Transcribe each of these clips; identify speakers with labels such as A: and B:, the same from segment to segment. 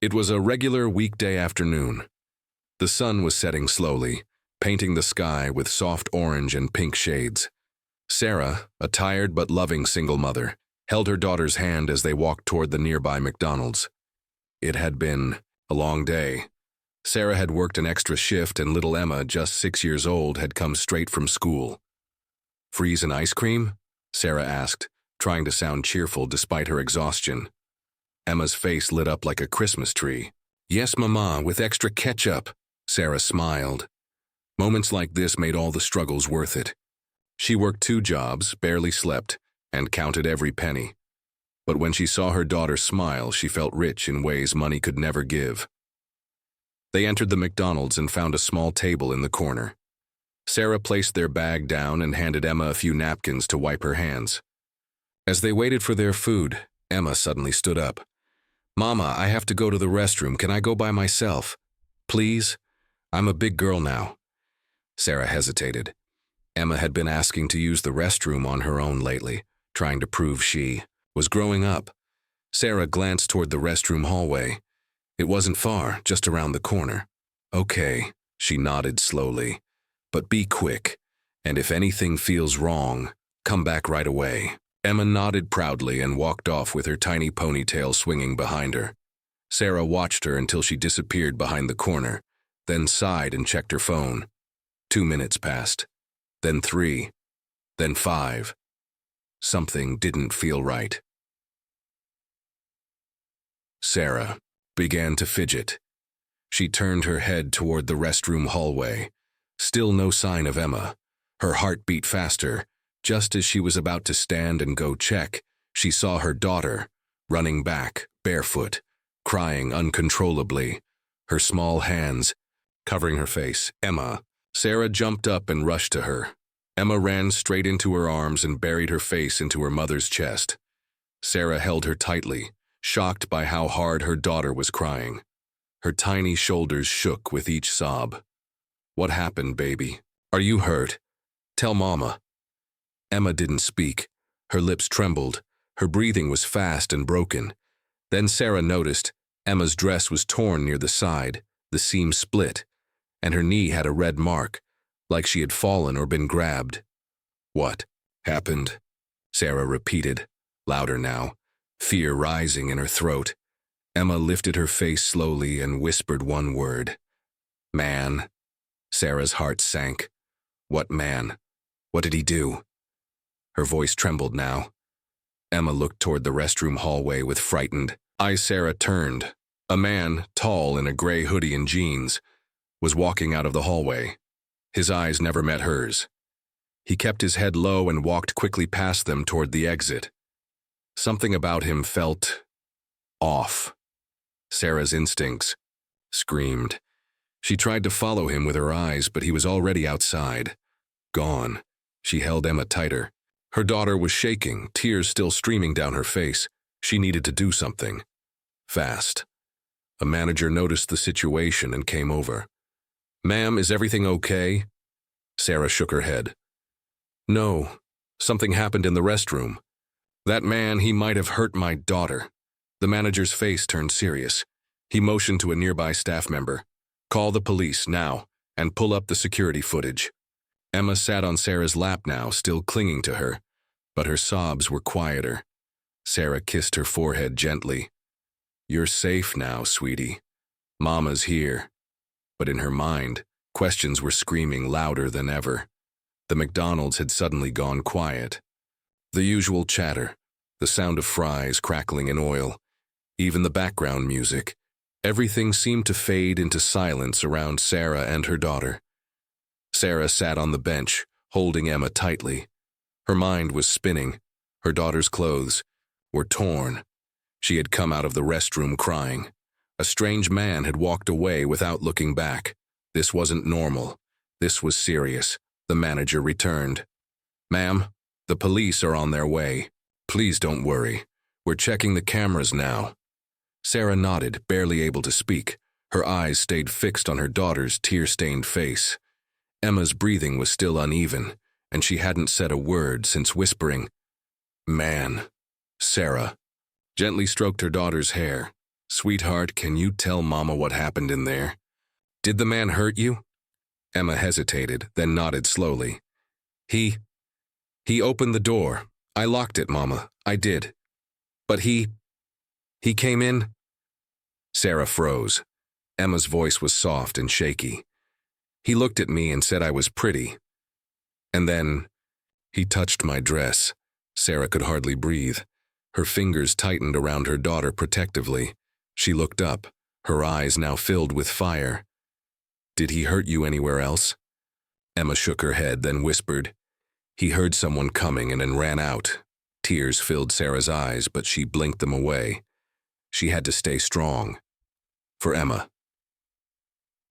A: It was a regular weekday afternoon. The sun was setting slowly, painting the sky with soft orange and pink shades. Sarah, a tired but loving single mother, held her daughter's hand as they walked toward the nearby McDonald's. It had been a long day. Sarah had worked an extra shift and little Emma, just 6 years old, had come straight from school. "Freeze and ice cream?" Sarah asked, trying to sound cheerful despite her exhaustion. Emma's face lit up like a Christmas tree. "Yes, Mama, with extra ketchup," Sarah smiled. Moments like this made all the struggles worth it. She worked 2 jobs, barely slept, and counted every penny. But when she saw her daughter smile, she felt rich in ways money could never give. They entered the McDonald's and found a small table in the corner. Sarah placed their bag down and handed Emma a few napkins to wipe her hands. As they waited for their food, Emma suddenly stood up. "Mama, I have to go to the restroom. Can I go by myself? Please? I'm a big girl now." Sarah hesitated. Emma had been asking to use the restroom on her own lately, trying to prove she was growing up. Sarah glanced toward the restroom hallway. It wasn't far, just around the corner. "Okay," she nodded slowly. "But be quick, and if anything feels wrong, come back right away." Emma nodded proudly and walked off with her tiny ponytail swinging behind her. Sarah watched her until she disappeared behind the corner, then sighed and checked her phone. 2 minutes passed, then 3, then 5. Something didn't feel right. Sarah began to fidget. She turned her head toward the restroom hallway. Still no sign of Emma. Her heart beat faster. Just as she was about to stand and go check, she saw her daughter, running back, barefoot, crying uncontrollably, her small hands covering her face. "Emma!" Sarah jumped up and rushed to her. Emma ran straight into her arms and buried her face into her mother's chest. Sarah held her tightly, shocked by how hard her daughter was crying. Her tiny shoulders shook with each sob. "What happened, baby? Are you hurt? Tell Mama." Emma didn't speak. Her lips trembled. Her breathing was fast and broken. Then Sarah noticed Emma's dress was torn near the side, the seam split, and her knee had a red mark, like she had fallen or been grabbed. "What happened?" Sarah repeated, louder now, fear rising in her throat. Emma lifted her face slowly and whispered one word. "Man." Sarah's heart sank. "What man? What did he do?" Her voice trembled now. Emma looked toward the restroom hallway with frightened eyes. Sarah turned. A man, tall in a gray hoodie and jeans, was walking out of the hallway. His eyes never met hers. He kept his head low and walked quickly past them toward the exit. Something about him felt off. Sarah's instincts screamed. She tried to follow him with her eyes, but he was already outside. Gone. She held Emma tighter. Her daughter was shaking, tears still streaming down her face. She needed to do something. Fast. A manager noticed the situation and came over. "Ma'am, is everything okay?" Sarah shook her head. "No. Something happened in the restroom. That man, he might have hurt my daughter." The manager's face turned serious. He motioned to a nearby staff member. "Call the police, now, and pull up the security footage." Emma sat on Sarah's lap now, still clinging to her, but her sobs were quieter. Sarah kissed her forehead gently. "You're safe now, sweetie. Mama's here." But in her mind, questions were screaming louder than ever. The McDonald's had suddenly gone quiet. The usual chatter, the sound of fries crackling in oil, even the background music, everything seemed to fade into silence around Sarah and her daughter. Sarah sat on the bench, holding Emma tightly. Her mind was spinning. Her daughter's clothes were torn. She had come out of the restroom crying. A strange man had walked away without looking back. This wasn't normal. This was serious. The manager returned. "Ma'am, the police are on their way. Please don't worry. We're checking the cameras now." Sarah nodded, barely able to speak. Her eyes stayed fixed on her daughter's tear-stained face. Emma's breathing was still uneven, and she hadn't said a word since whispering, "Man." Sarah gently stroked her daughter's hair. Sweetheart, can you tell Mama what happened in there? Did the man hurt you? Emma hesitated, then nodded slowly. He opened the door. I locked it, Mama. I did. But he came in? Sarah froze. Emma's voice was soft and shaky. He looked at me and said I was pretty. And then he touched my dress. Sarah could hardly breathe. Her fingers tightened around her daughter protectively. She looked up, her eyes now filled with fire. Did he hurt you anywhere else? Emma shook her head, then whispered. He heard someone coming and then ran out. Tears filled Sarah's eyes, but she blinked them away. She had to stay strong. For Emma.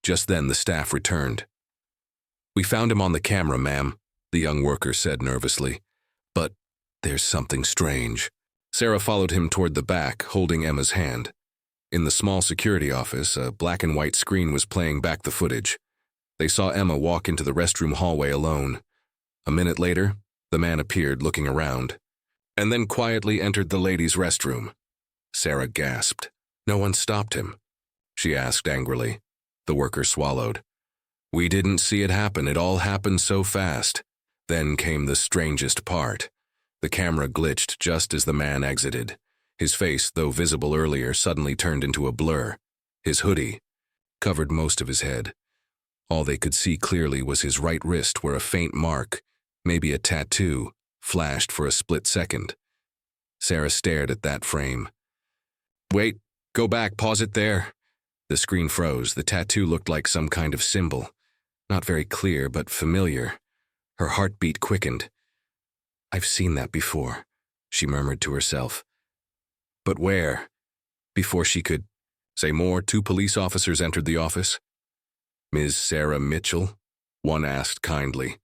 A: Just then the staff returned. We found him on the camera, ma'am, the young worker said nervously. But there's something strange. Sarah followed him toward the back, holding Emma's hand. In the small security office, a black and white screen was playing back the footage. They saw Emma walk into the restroom hallway alone. A minute later, the man appeared, looking around, and then quietly entered the ladies' restroom. Sarah gasped. No one stopped him, she asked angrily. The worker swallowed. We didn't see it happen. It all happened so fast. Then came the strangest part. The camera glitched just as the man exited. His face, though visible earlier, suddenly turned into a blur. His hoodie covered most of his head. All they could see clearly was his right wrist, where a faint mark, maybe a tattoo, flashed for a split second. Sarah stared at that frame. Wait, go back, pause it there. The screen froze. The tattoo looked like some kind of symbol. Not very clear, but familiar. Her heartbeat quickened. I've seen that before, she murmured to herself. But where? Before she could say more, 2 police officers entered the office. Ms. Sarah Mitchell? One asked kindly.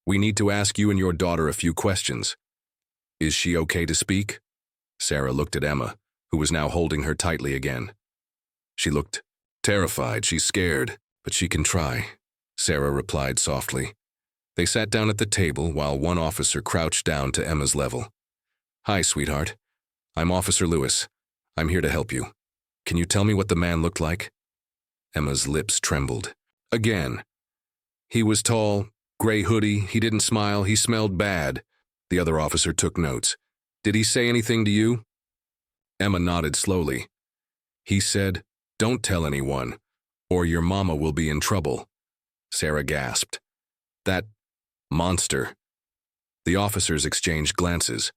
A: We need to ask you and your daughter a few questions. Is she okay to speak? Sarah looked at Emma, who was now holding her tightly again. She looked terrified. She's scared, but she can try, Sarah replied softly. They sat down at the table while one officer crouched down to Emma's level. Hi, sweetheart. I'm Officer Lewis. I'm here to help you. Can you tell me what the man looked like? Emma's lips trembled. Again. He was tall, gray hoodie, he didn't smile, he smelled bad. The other officer took notes. Did he say anything to you? Emma nodded slowly. He said, don't tell anyone, or your mama will be in trouble. Sarah gasped. That monster. The officers exchanged glances.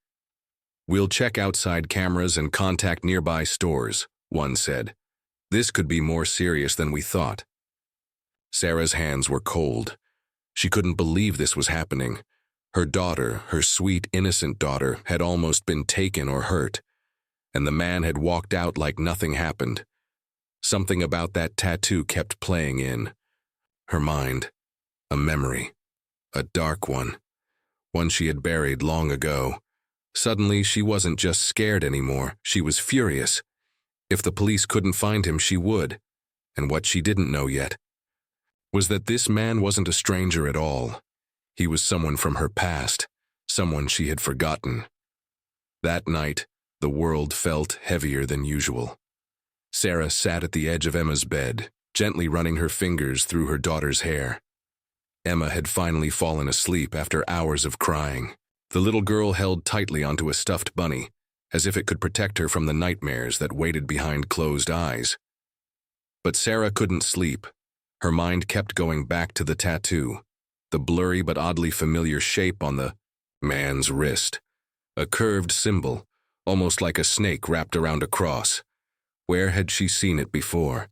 A: We'll check outside cameras and contact nearby stores, one said. This could be more serious than we thought. Sarah's hands were cold. She couldn't believe this was happening. Her daughter, her sweet, innocent daughter, had almost been taken or hurt, and the man had walked out like nothing happened. Something about that tattoo kept playing in her mind. A memory. A dark one. One she had buried long ago. Suddenly, she wasn't just scared anymore. She was furious. If the police couldn't find him, she would. And what she didn't know yet was that this man wasn't a stranger at all. He was someone from her past, someone she had forgotten. That night, the world felt heavier than usual. Sarah sat at the edge of Emma's bed, gently running her fingers through her daughter's hair. Emma had finally fallen asleep after hours of crying. The little girl held tightly onto a stuffed bunny, as if it could protect her from the nightmares that waited behind closed eyes. But Sarah couldn't sleep. Her mind kept going back to the tattoo, the blurry but oddly familiar shape on the man's wrist. A curved symbol, almost like a snake wrapped around a cross. Where had she seen it before?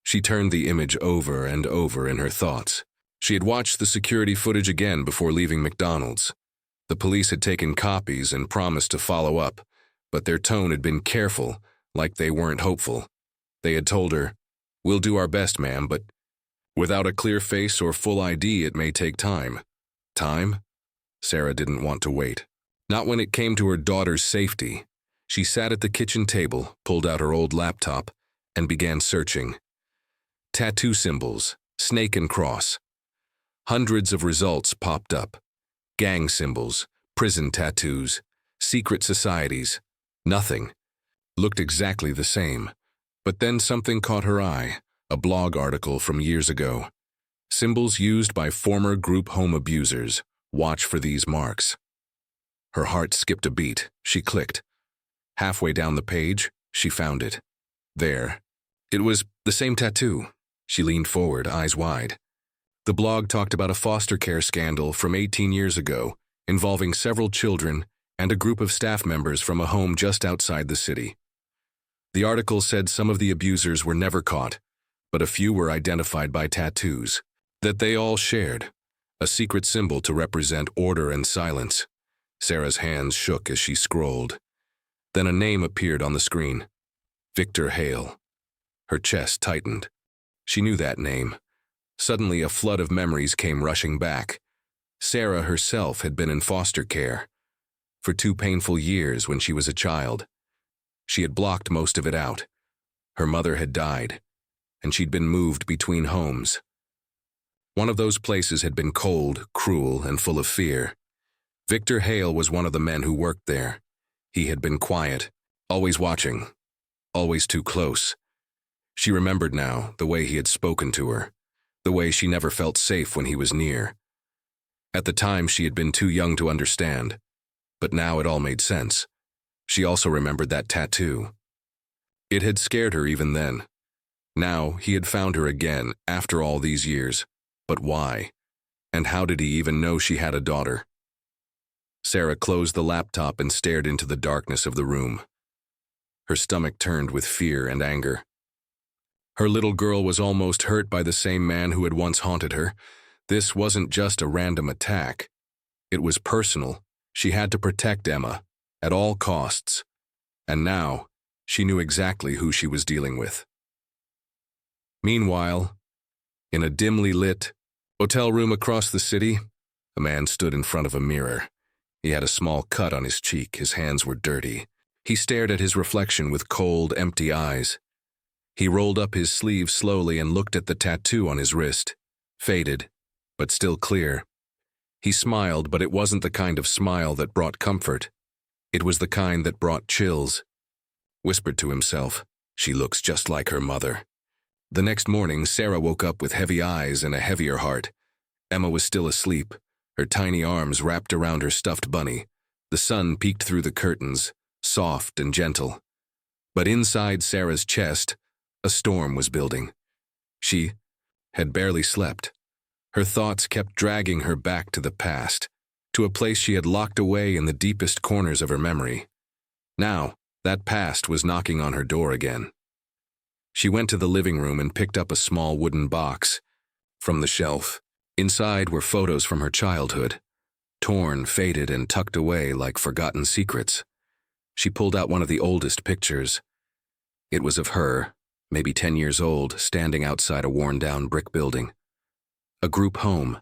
A: She turned the image over and over in her thoughts. She had watched the security footage again before leaving McDonald's. The police had taken copies and promised to follow up, but their tone had been careful, like they weren't hopeful. They had told her, "We'll do our best, ma'am, but without a clear face or full ID, it may take time." Time? Sarah didn't want to wait. Not when it came to her daughter's safety. She sat at the kitchen table, pulled out her old laptop, and began searching. Tattoo symbols, snake and cross. Hundreds of results popped up. Gang symbols, prison tattoos, secret societies. Nothing. looked exactly the same. But then something caught her eye, a blog article from years ago. Symbols used by former group home abusers. Watch for these marks. Her heart skipped a beat. She clicked. Halfway down the page, she found it. There. It was the same tattoo. She leaned forward, eyes wide. The blog talked about a foster care scandal from 18 years ago, involving several children and a group of staff members from a home just outside the city. The article said some of the abusers were never caught, but a few were identified by tattoos that they all shared, a secret symbol to represent order and silence. Sarah's hands shook as she scrolled. Then a name appeared on the screen. Victor Hale. Her chest tightened. She knew that name. Suddenly a flood of memories came rushing back. Sarah herself had been in foster care for 2 painful years when she was a child. She had blocked most of it out. Her mother had died, and she'd been moved between homes. One of those places had been cold, cruel, and full of fear. Victor Hale was one of the men who worked there. He had been quiet, always watching, always too close. She remembered now the way he had spoken to her, the way she never felt safe when he was near. At the time, she had been too young to understand, but now it all made sense. She also remembered that tattoo. It had scared her even then. Now he had found her again after all these years. But why? And how did he even know she had a daughter? Sarah closed the laptop and stared into the darkness of the room. Her stomach turned with fear and anger. Her little girl was almost hurt by the same man who had once haunted her. This wasn't just a random attack. It was personal. She had to protect Emma, at all costs. And now, she knew exactly who she was dealing with. Meanwhile, in a dimly lit hotel room across the city, a man stood in front of a mirror. He had a small cut on his cheek. His hands were dirty. He stared at his reflection with cold, empty eyes. He rolled up his sleeve slowly and looked at the tattoo on his wrist. Faded, but still clear. He smiled, but it wasn't the kind of smile that brought comfort. It was the kind that brought chills. Whispered to himself, "She looks just like her mother." The next morning, Sarah woke up with heavy eyes and a heavier heart. Emma was still asleep, her tiny arms wrapped around her stuffed bunny. The sun peeked through the curtains, soft and gentle. But inside Sarah's chest, a storm was building. She had barely slept. Her thoughts kept dragging her back to the past, to a place she had locked away in the deepest corners of her memory. Now, that past was knocking on her door again. She went to the living room and picked up a small wooden box from the shelf. Inside were photos from her childhood, torn, faded, and tucked away like forgotten secrets. She pulled out one of the oldest pictures. It was of her, maybe 10 years old, standing outside a worn-down brick building. A group home.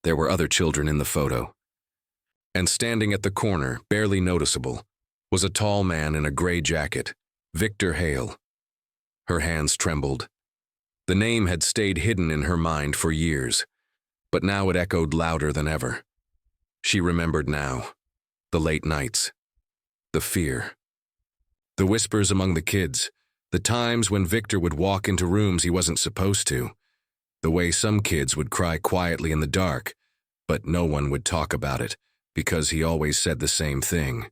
A: There were other children in the photo. And standing at the corner, barely noticeable, was a tall man in a gray jacket, Victor Hale. Her hands trembled. The name had stayed hidden in her mind for years, but now it echoed louder than ever. She remembered now. The late nights. The fear. The whispers among the kids. The times when Victor would walk into rooms he wasn't supposed to. The way some kids would cry quietly in the dark, but no one would talk about it, because he always said the same thing.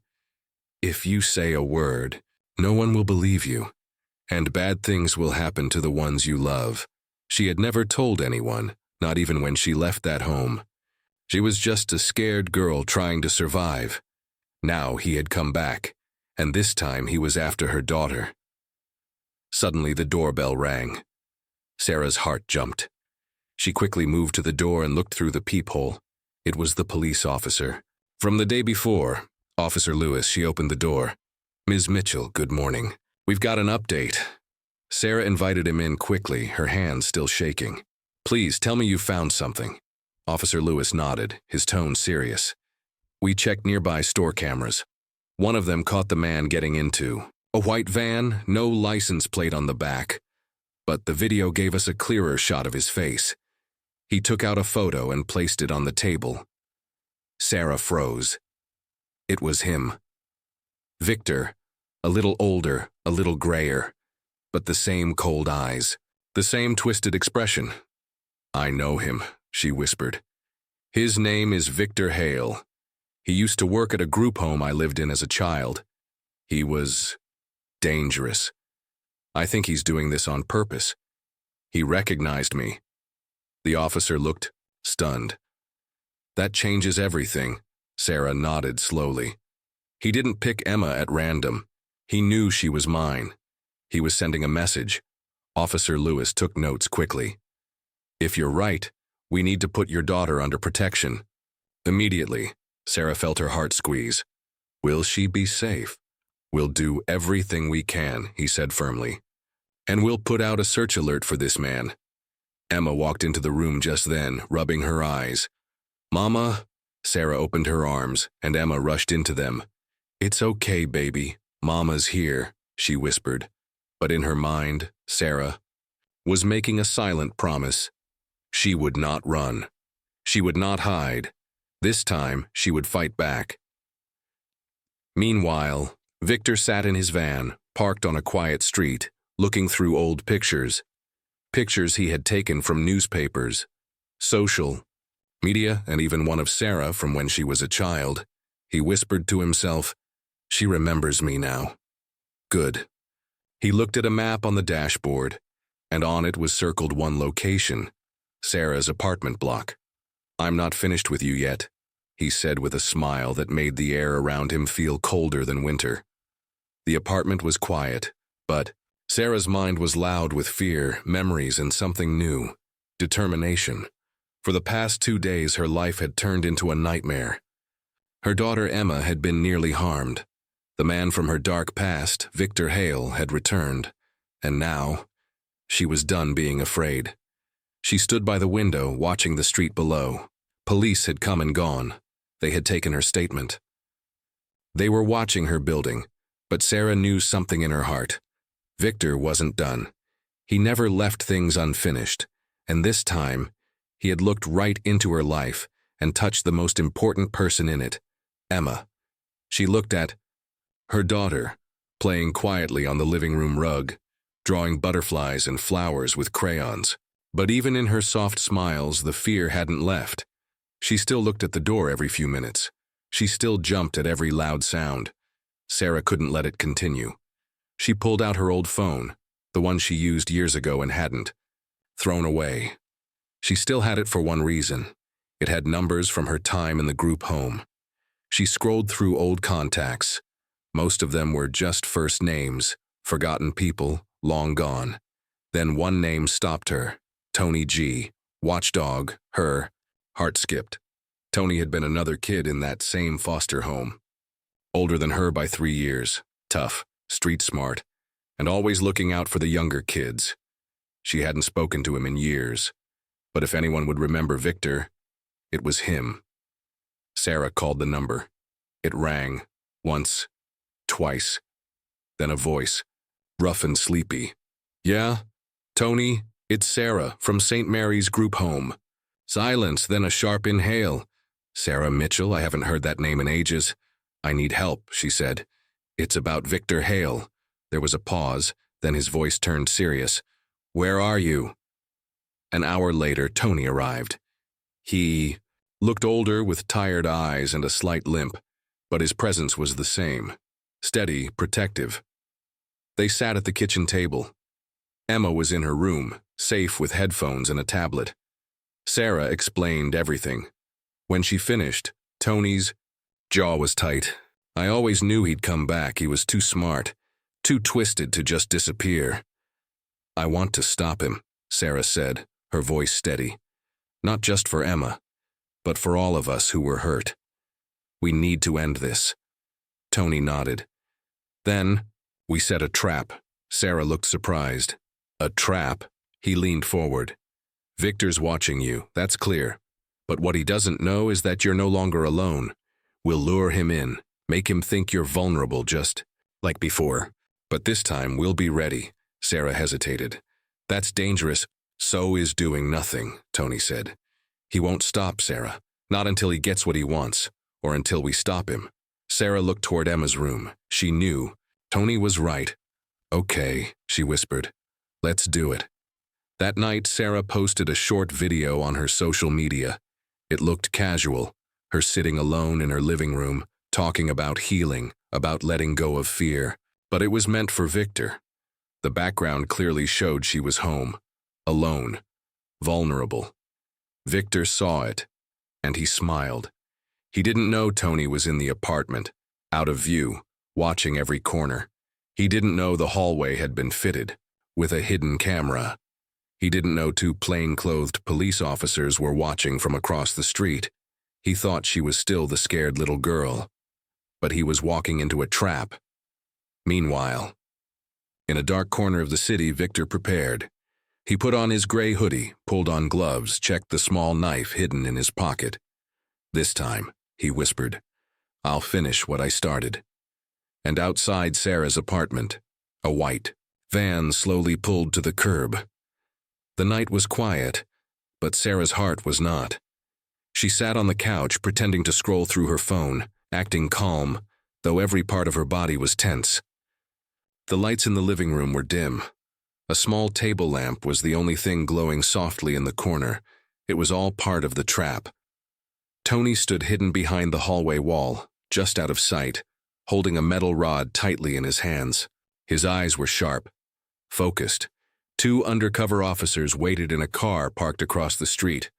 A: If you say a word, no one will believe you, and bad things will happen to the ones you love. She had never told anyone, not even when she left that home. She was just a scared girl trying to survive. Now he had come back, and this time he was after her daughter. Suddenly the doorbell rang. Sarah's heart jumped. She quickly moved to the door and looked through the peephole. It was the police officer. From the day before, Officer Lewis. She opened the door. "Ms. Mitchell, good morning. We've got an update." Sarah invited him in quickly, her hands still shaking. "Please, tell me you found something." Officer Lewis nodded, his tone serious. "We checked nearby store cameras. One of them caught the man getting into a white van, no license plate on the back. But the video gave us a clearer shot of his face. He took out a photo and placed it on the table." Sarah froze. It was him. Victor, A little older, a little grayer, but the same cold eyes, the same twisted expression. "I know him," she whispered. "His name is Victor Hale. He used to work at a group home I lived in as a child. He was dangerous. I think he's doing this on purpose. He recognized me." The officer looked stunned. "That changes everything," Sarah nodded slowly. "He didn't pick Emma at random. He knew she was mine. He was sending a message." Officer Lewis took notes quickly. "If you're right, we need to put your daughter under protection." Immediately, Sarah felt her heart squeeze. "Will she be safe?" "We'll do everything we can," he said firmly. "And we'll put out a search alert for this man." Emma walked into the room just then, rubbing her eyes. "Mama," Sarah opened her arms, and Emma rushed into them. "It's okay, baby. Mama's here," she whispered. But in her mind, Sarah was making a silent promise. She would not run. She would not hide. This time, she would fight back. Meanwhile, Victor sat in his van, parked on a quiet street, looking through old pictures. Pictures he had taken from newspapers, social media, and even one of Sarah from when she was a child. He whispered to himself, "She remembers me now. Good." He looked at a map on the dashboard, and on it was circled one location, Sarah's apartment block. "I'm not finished with you yet," he said with a smile that made the air around him feel colder than winter. The apartment was quiet, but Sarah's mind was loud with fear, memories, and something new, determination. For the past 2 days, her life had turned into a nightmare. Her daughter Emma had been nearly harmed. The man from her dark past, Victor Hale, had returned, and now she was done being afraid. She stood by the window, watching the street below. Police had come and gone. They had taken her statement. They were watching her building, but Sarah knew something in her heart. Victor wasn't done. He never left things unfinished, and this time, he had looked right into her life and touched the most important person in it, Emma. She looked at her daughter, playing quietly on the living room rug, drawing butterflies and flowers with crayons. But even in her soft smiles, the fear hadn't left. She still looked at the door every few minutes. She still jumped at every loud sound. Sarah couldn't let it continue. She pulled out her old phone, the one she used years ago and hadn't thrown away. She still had it for one reason. It had numbers from her time in the group home. She scrolled through old contacts. Most of them were just first names, forgotten people, long gone. Then one name stopped her. Tony G. Watchdog, her. Heart skipped. Tony had been another kid in that same foster home. Older than her by 3 years, tough, street smart, and always looking out for the younger kids. She hadn't spoken to him in years, but if anyone would remember Victor, it was him. Sarah called the number. It rang, once, twice. Then a voice, rough and sleepy. "Yeah, Tony, it's Sarah from St. Mary's Group Home." Silence, then a sharp inhale. "Sarah Mitchell, I haven't heard that name in ages. I need help," she said. "It's about Victor Hale." There was a pause, then his voice turned serious. "Where are you?" An hour later, Tony arrived. He looked older with tired eyes and a slight limp, but his presence was the same, steady, protective. They sat at the kitchen table. Emma was in her room, safe with headphones and a tablet. Sarah explained everything. When she finished, Tony's jaw was tight. "I always knew he'd come back. He was too smart, too twisted to just disappear." "I want to stop him," Sarah said, her voice steady. "Not just for Emma, but for all of us who were hurt. We need to end this." Tony nodded. "Then, we set a trap." Sarah looked surprised. "A trap?" He leaned forward. "Victor's watching you, that's clear. But what he doesn't know is that you're no longer alone. We'll lure him in, make him think you're vulnerable just like before. But this time, we'll be ready." Sarah hesitated. "That's dangerous." "So is doing nothing," Tony said. "He won't stop, Sarah. Not until he gets what he wants, or until we stop him." Sarah looked toward Emma's room. She knew Tony was right. Okay, she whispered. Let's do it. That night, Sarah posted a short video on her social media. It looked casual, her sitting alone in her living room, talking about healing, about letting go of fear. But it was meant for Victor. The background clearly showed she was home, alone, vulnerable. Victor saw it, and he smiled. He didn't know Tony was in the apartment, out of view, watching every corner. He didn't know the hallway had been fitted, with a hidden camera. He didn't know two plain-clothed police officers were watching from across the street. He thought she was still the scared little girl. But he was walking into a trap. Meanwhile, in a dark corner of the city, Victor prepared. He put on his gray hoodie, pulled on gloves, checked the small knife hidden in his pocket. This time, he whispered, I'll finish what I started. And outside Sarah's apartment, a white van slowly pulled to the curb. The night was quiet, but Sarah's heart was not. She sat on the couch, pretending to scroll through her phone, acting calm, though every part of her body was tense. The lights in the living room were dim. A small table lamp was the only thing glowing softly in the corner. It was all part of the trap. Tony stood hidden behind the hallway wall, just out of sight, holding a metal rod tightly in his hands. His eyes were sharp, focused. Two undercover officers waited in a car parked across the street.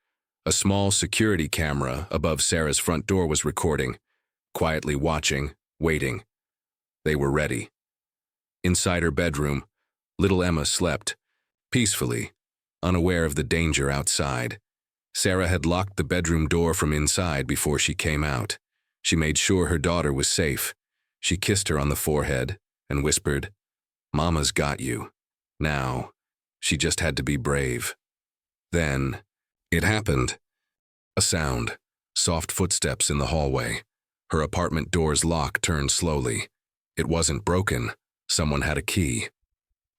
A: A small security camera above Sarah's front door was recording, quietly watching, waiting. They were ready. Inside her bedroom, little Emma slept, peacefully, unaware of the danger outside. Sarah had locked the bedroom door from inside before she came out. She made sure her daughter was safe. She kissed her on the forehead and whispered, Mama's got you. Now, she just had to be brave. Then, it happened. A sound, soft footsteps in the hallway. Her apartment door's lock turned slowly. It wasn't broken. Someone had a key.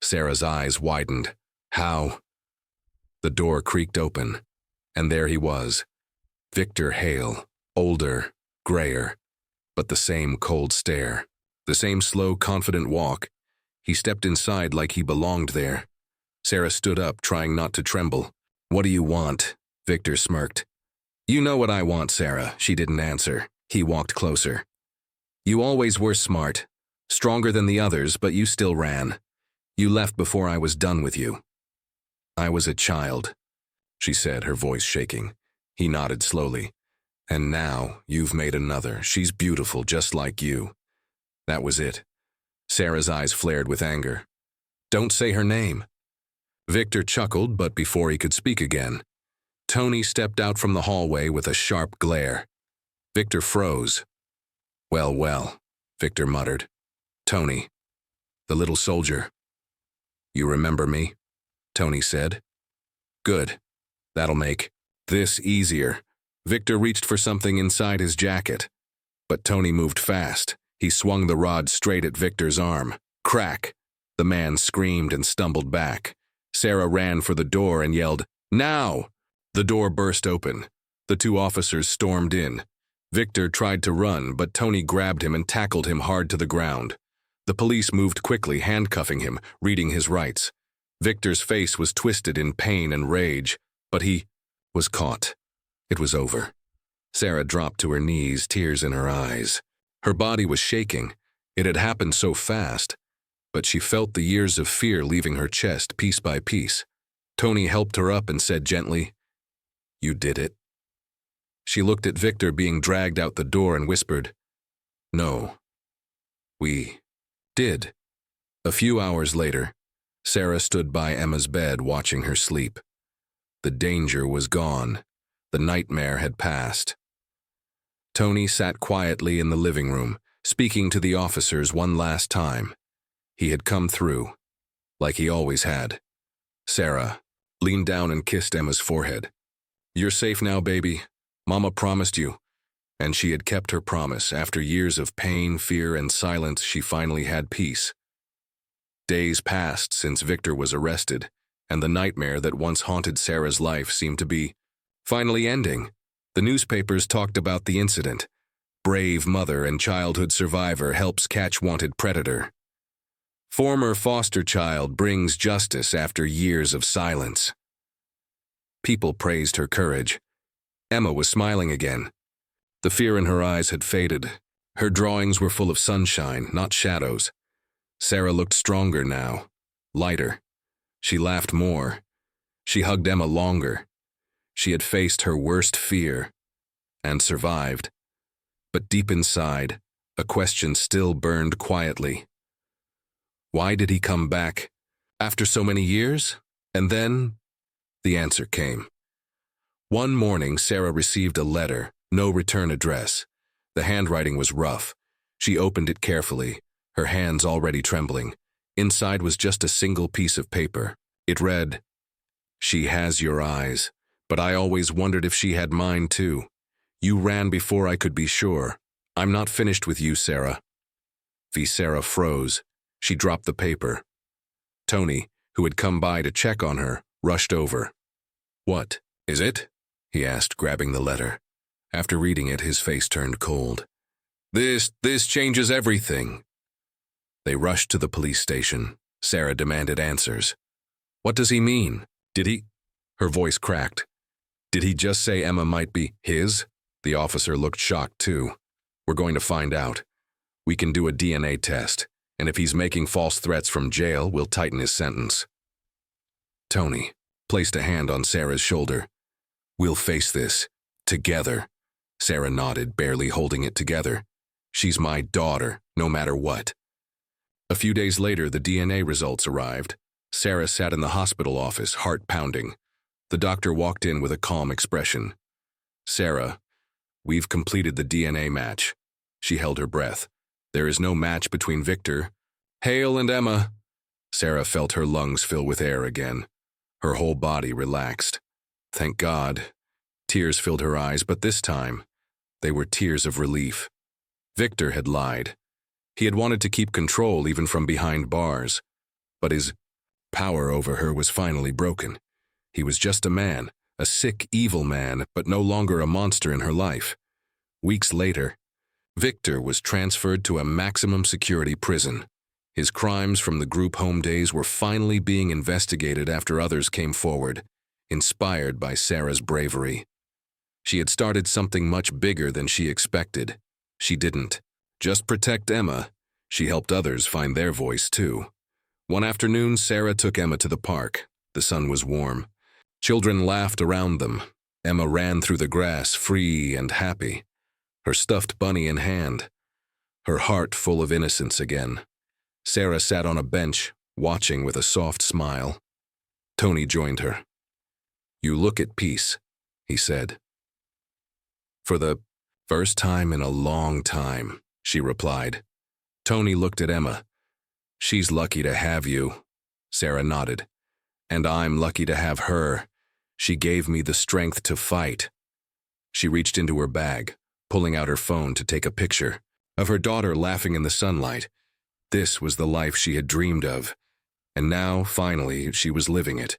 A: Sarah's eyes widened. How? The door creaked open, and there he was. Victor Hale, older, grayer, but the same cold stare, the same slow, confident walk. He stepped inside like he belonged there. Sarah stood up, trying not to tremble. What do you want? Victor smirked. You know what I want, Sarah. She didn't answer. He walked closer. You always were smart. Stronger than the others, but you still ran. You left before I was done with you. I was a child, she said, her voice shaking. He nodded slowly. And now you've made another. She's beautiful, just like you. That was it. Sarah's eyes flared with anger. Don't say her name. Victor chuckled, but before he could speak again, Tony stepped out from the hallway with a sharp glare. Victor froze. Well, well, Victor muttered. Tony, the little soldier. You remember me? Tony said. Good. That'll make this easier. Victor reached for something inside his jacket. But Tony moved fast. He swung the rod straight at Victor's arm. Crack! The man screamed and stumbled back. Sarah ran for the door and yelled, Now! The door burst open. The two officers stormed in. Victor tried to run, but Tony grabbed him and tackled him hard to the ground. The police moved quickly, handcuffing him, reading his rights. Victor's face was twisted in pain and rage, but he was caught. It was over. Sarah dropped to her knees, tears in her eyes. Her body was shaking. It had happened so fast, but she felt the years of fear leaving her chest piece by piece. Tony helped her up and said gently, You did it. She looked at Victor being dragged out the door and whispered, No, we did. A few hours later, Sarah stood by Emma's bed watching her sleep. The danger was gone. The nightmare had passed. Tony sat quietly in the living room, speaking to the officers one last time. He had come through, like he always had. Sarah leaned down and kissed Emma's forehead. You're safe now, baby. Mama promised you. And she had kept her promise. After years of pain, fear, and silence, she finally had peace. Days passed since Victor was arrested, and the nightmare that once haunted Sarah's life seemed to be finally ending. The newspapers talked about the incident. Brave mother and childhood survivor helps catch wanted predator. Former foster child brings justice after years of silence. People praised her courage. Emma was smiling again. The fear in her eyes had faded. Her drawings were full of sunshine, not shadows. Sarah looked stronger now, lighter. She laughed more. She hugged Emma longer. She had faced her worst fear and survived. But deep inside, a question still burned quietly. Why did he come back after so many years? And then the answer came. One morning, Sarah received a letter, no return address. The handwriting was rough. She opened it carefully, her hands already trembling. Inside was just a single piece of paper. It read, "She has your eyes, but I always wondered if she had mine too. You ran before I could be sure. I'm not finished with you, Sarah." Sarah froze. She dropped the paper. Tony, who had come by to check on her, rushed over. "What is it?" he asked, grabbing the letter. After reading it, his face turned cold. This changes everything." They rushed to the police station. Sarah demanded answers. "What does he mean? Did he—" Her voice cracked. "Did he just say Emma might be his?" The officer looked shocked too. "We're going to find out. We can do a DNA test, and if he's making false threats from jail, we'll tighten his sentence." Tony placed a hand on Sarah's shoulder. "We'll face this together." Sarah nodded, barely holding it together. "She's my daughter, no matter what." A few days later, the DNA results arrived. Sarah sat in the hospital office, heart pounding. The doctor walked in with a calm expression. "Sarah, we've completed the DNA match." She held her breath. "There is no match between Victor, Hale, and Emma." Sarah felt her lungs fill with air again. Her whole body relaxed. Thank God. Tears filled her eyes, but this time, they were tears of relief. Victor had lied. He had wanted to keep control even from behind bars. But his power over her was finally broken. He was just a man, a sick, evil man, but no longer a monster in her life. Weeks later, Victor was transferred to a maximum security prison. His crimes from the group home days were finally being investigated after others came forward, inspired by Sarah's bravery. She had started something much bigger than she expected. She didn't just protect Emma. She helped others find their voice too. One afternoon, Sarah took Emma to the park. The sun was warm. Children laughed around them. Emma ran through the grass, free and happy, her stuffed bunny in hand, her heart full of innocence again. Sarah sat on a bench, watching with a soft smile. Tony joined her. "You look at peace," he said. "For the first time in a long time," she replied. Tony looked at Emma. "She's lucky to have you." Sarah nodded. "And I'm lucky to have her. She gave me the strength to fight." She reached into her bag, pulling out her phone to take a picture of her daughter laughing in the sunlight. This was the life she had dreamed of. And now, finally, she was living it.